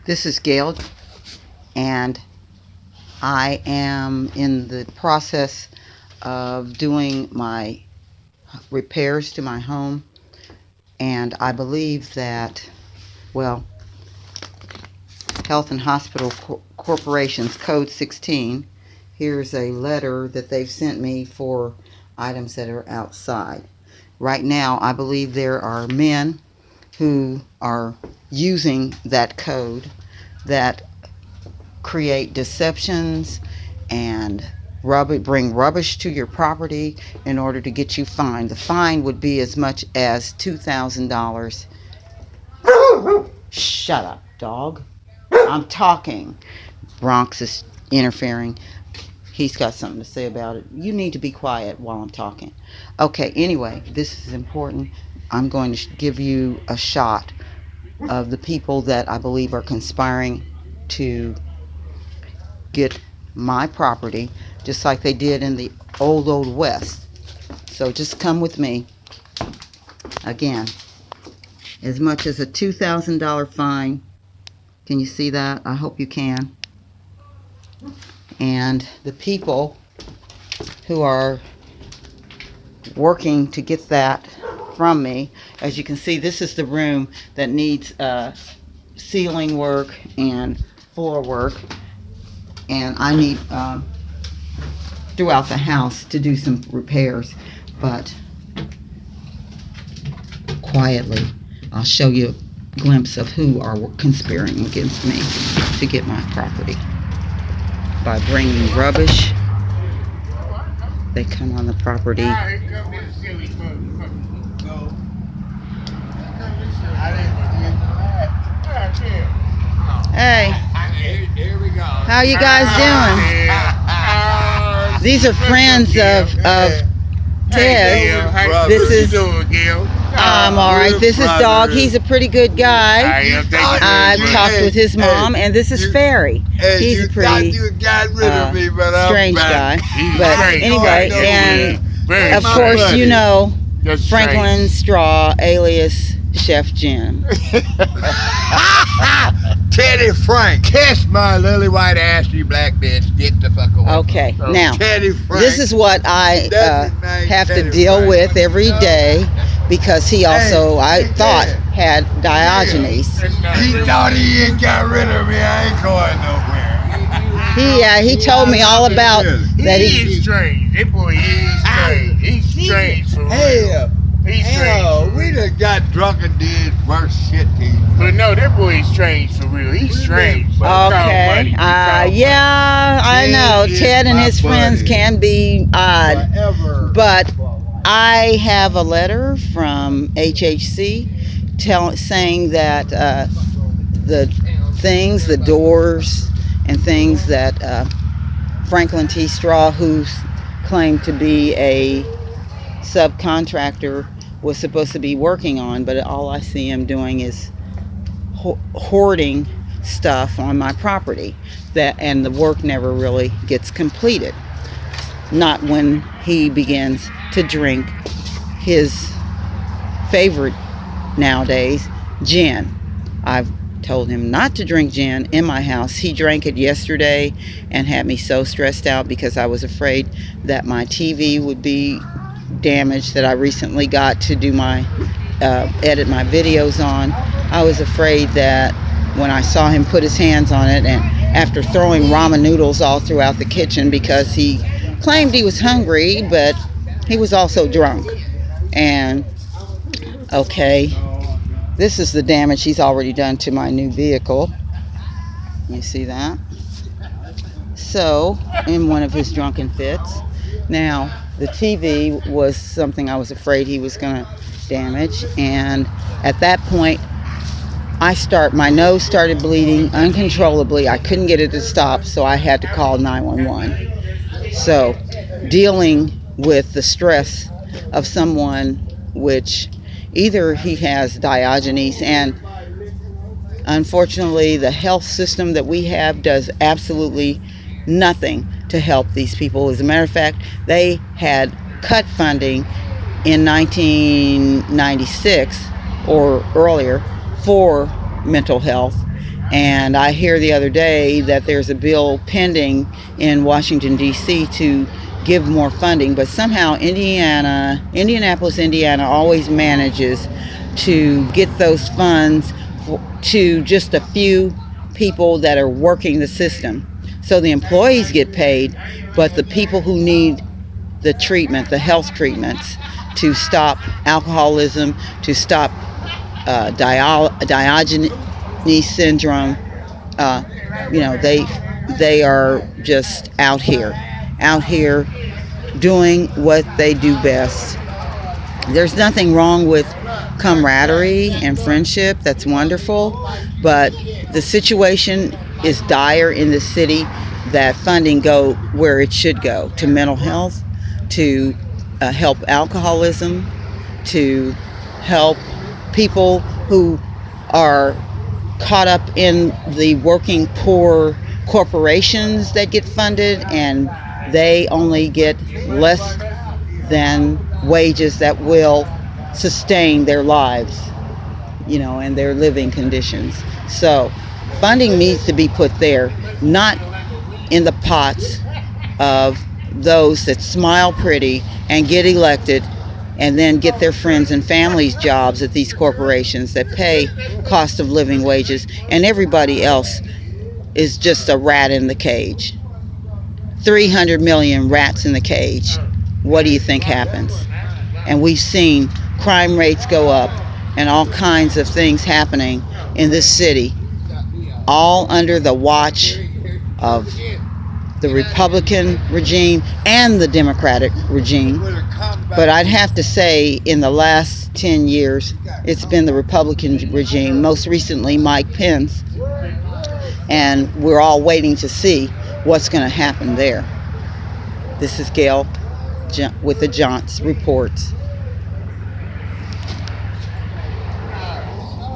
This is Gail, and I am in the process of doing my repairs to my home, and I believe that, well, Health and Hospital Corporation's Code 16, here's a letter that they've sent me for items that are outside. Right now, I believe there are men who are using that code that create deceptions and bring rubbish to your property in order to get you fined. The fine would be as much as $2,000. Shut up, dog. I'm talking. Bronx is interfering. He's got something to say about it. You need to be quiet while I'm talking. Okay, anyway, this is important. I'm going to give you a shot of the people that I believe are conspiring to get my property, just like they did in the old West. So just come with me. Again, as much as a $2,000 fine. Can you see that? I hope you can. And the people who are working to get that from me, as you can see, this is the room that needs ceiling work and floor work, and I need throughout the house to do some repairs. But quietly, I'll show you a glimpse of who are conspiring against me to get my property by bringing rubbish. They come on the property. Hey, how you guys doing? These are friends of Ted. This is I'm alright. This is Dog. He's a pretty good guy. I've talked with his mom, and this is Ferry. He's a pretty strange guy. But anyway, and of course, you know Franklin Straw, alias Chef Jim. Teddy Frank, kiss my lily white ass, you black bitch. Get the fuck away. Okay, now Teddy Frank, this is what I have to deal with every day, because he also, I thought, had Diogenes. He thought he ain't got rid of me. I ain't going nowhere. He told me all about that. He's strange. That boy is strange. He's strange for real. He's strange. We done got drunk and did worse shit to him. But no, that boy is strange for real. He's strange. Okay. Yeah, I know. Ted and his friends can be odd. Forever. But I have a letter from HHC saying that the doors and things that Franklin T. Straw, who's claimed to be a subcontractor, was supposed to be working on, but all I see him doing is hoarding stuff on my property, and the work never really gets completed. Not when he begins to drink his favorite nowadays, gin. I've told him not to drink gin in my house. He drank it yesterday and had me so stressed out because I was afraid that my TV would be damaged that I recently got to do my edit my videos on. I was afraid that when I saw him put his hands on it, and after throwing ramen noodles all throughout the kitchen because he claimed he was hungry, but he was also drunk. And okay, this is the damage he's already done to my new vehicle. You see that? So, in one of his drunken fits. Now, the TV was something I was afraid he was going to damage, and at that point, my nose started bleeding uncontrollably. I couldn't get it to stop, so I had to call 911. So, dealing with the stress of someone, which either he has Diogenes, and unfortunately the health system that we have does absolutely nothing to help these people. As a matter of fact, they had cut funding in 1996 or earlier for mental health, And I hear the other day that there's a bill pending in Washington, D.C. to give more funding, but somehow Indianapolis, Indiana always manages to get those funds to just a few people that are working the system. So the employees get paid, but the people who need the treatment, the health treatments, to stop alcoholism, to stop Diogenes Syndrome, uh, they are just out here doing what they do best. There's nothing wrong with camaraderie and friendship. That's wonderful, but the situation is dire in the city that funding go where it should go, to mental health, to help alcoholism, to help people who are caught up in the working poor corporations that get funded, and they only get less than wages that will sustain their lives, and their living conditions. So funding needs to be put there, not in the pots of those that smile pretty and get elected and then get their friends and families jobs at these corporations that pay cost of living wages, and everybody else is just a rat in the cage. 300 million rats in the cage. What do you think happens? And we've seen crime rates go up and all kinds of things happening in this city, all under the watch of the Republican regime and the Democratic regime. But I'd have to say in the last 10 years, it's been the Republican regime, most recently Mike Pence, and we're all waiting to see what's going to happen there. This is Gail with the Jontz Reports.